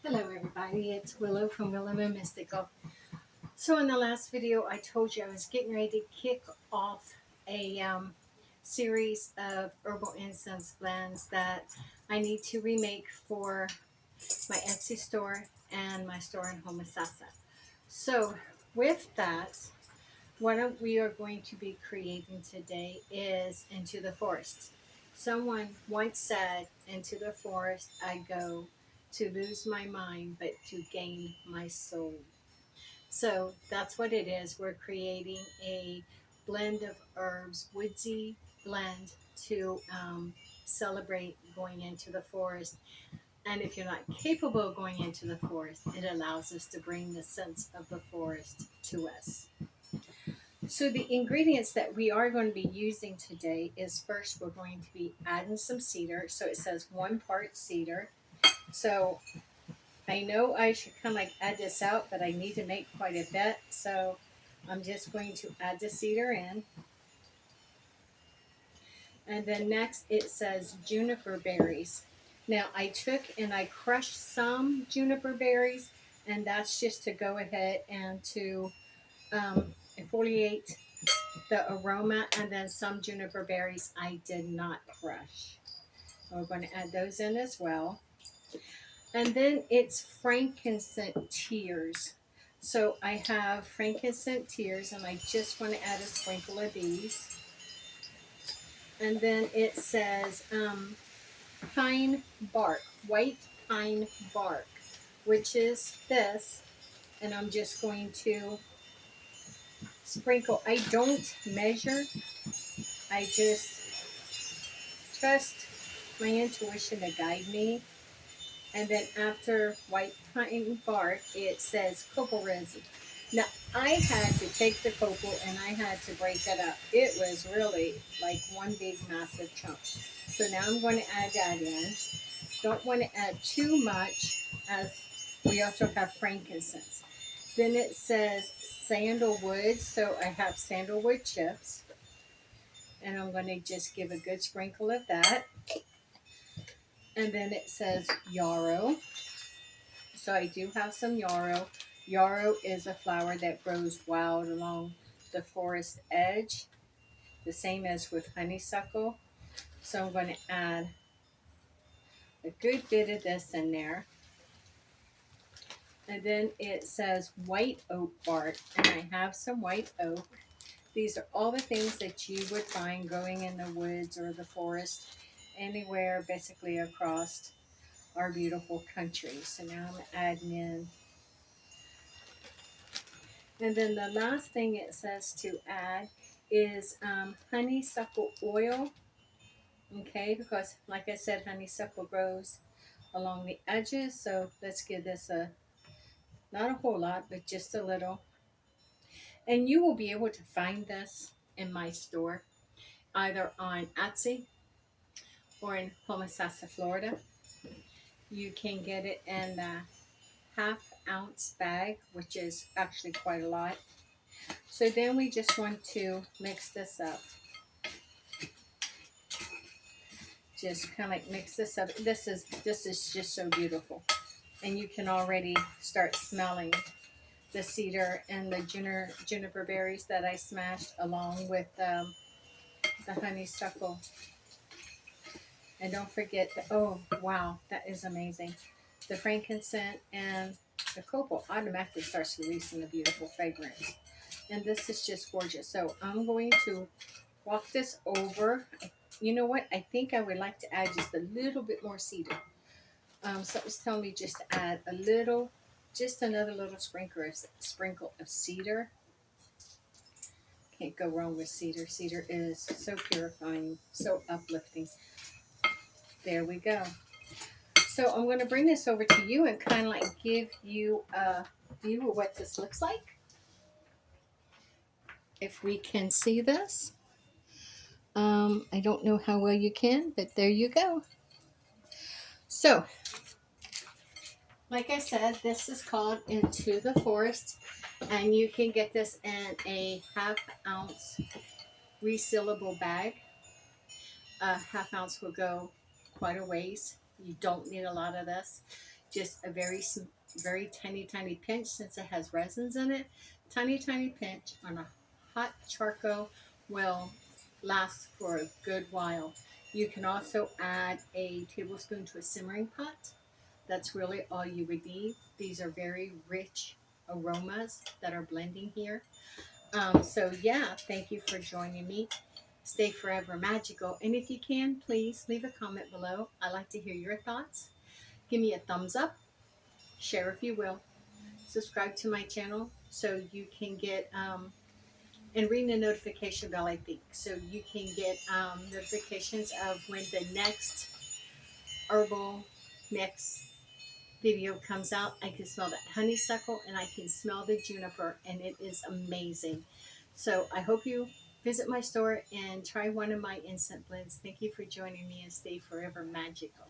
Hello everybody, it's Willow from Willow and Mystical. So in the last video I told you I was getting ready to kick off a series of herbal incense blends that I need to remake for my Etsy store and my store in Homosassa. So with that, what we are going to be creating today is Into the Forest. Someone once said, into the forest I go to lose my mind, but to gain my soul. So that's what it is. We're creating a blend of herbs, woodsy blend to celebrate going into the forest. And if you're not capable of going into the forest, it allows us to bring the sense of the forest to us. So the ingredients that we are going to be using today is, first we're going to be adding some cedar. So it says 1 part cedar. So I know I should kind of like add this out, but I need to make quite a bit. So I'm just going to add the cedar in. And then next it says juniper berries. Now I took and I crushed some juniper berries, and that's just to go ahead and to exfoliate the aroma, and then some juniper berries I did not crush. We're going to add those in as well. And then it's frankincense tears. So I have frankincense tears, and I just want to add a sprinkle of these. And then it says pine bark, white pine bark, which is this. And I'm just going to sprinkle. I don't measure. I just trust my intuition to guide me. And then after white pine bark, it says copal resin. Now, I had to take the copal and I had to break it up. It was really like one big massive chunk. So now I'm going to add that in. Don't want to add too much, as we also have frankincense. Then it says sandalwood. So I have sandalwood chips. And I'm going to just give a good sprinkle of that. And then it says yarrow. So I do have some yarrow. Yarrow is a flower that grows wild along the forest edge, the same as with honeysuckle. So I'm going to add a good bit of this in there. And then it says white oak bark, and I have some white oak. These are all the things that you would find growing in the woods or the forest, anywhere basically across our beautiful country. So now I'm adding in. And then the last thing it says to add is honeysuckle oil. Okay, because like I said, honeysuckle grows along the edges. So let's give this not a whole lot, but just a little. And you will be able to find this in my store, either on Etsy or in Homosassa, Florida. You can get it in a ½ ounce bag, which is actually quite a lot. So then we just want to mix this up. Just kind of like mix this up. This is just so beautiful. And you can already start smelling the cedar and the juniper berries that I smashed along with the honeysuckle. And don't forget oh wow, that is amazing. The frankincense and the copal automatically starts releasing a beautiful fragrance. And this is just gorgeous. So I'm going to walk this over. You know what? I think I would like to add just a little bit more cedar. Something's telling me just to add a little, just another little sprinkle of cedar. Can't go wrong with cedar. Cedar is so purifying, so uplifting. There we go. So I'm going to bring this over to you and kind of like give you a view of what this looks like. If we can see this. I don't know how well you can, but there you go. So, like I said, this is called Into the Forest, and you can get this in a ½ ounce resealable bag. A ½ ounce will go quite a ways. You don't need a lot of this. just a very tiny pinch, since it has resins in it. Tiny pinch on a hot charcoal will last for a good while. You can also add a tablespoon to a simmering pot. That's really all you would need. These are very rich aromas that are blending here. So yeah, thank you for joining me. Stay forever magical. And if you can, please leave a comment below. I like to hear your thoughts. Give me a thumbs up. Share if you will. Subscribe to my channel so you can get, and ring the notification bell, I think, so you can get notifications of when the next herbal mix video comes out. I can smell the honeysuckle and I can smell the juniper, and it is amazing. So I hope you visit my store and try one of my incense blends. Thank you for joining me, and stay forever magical.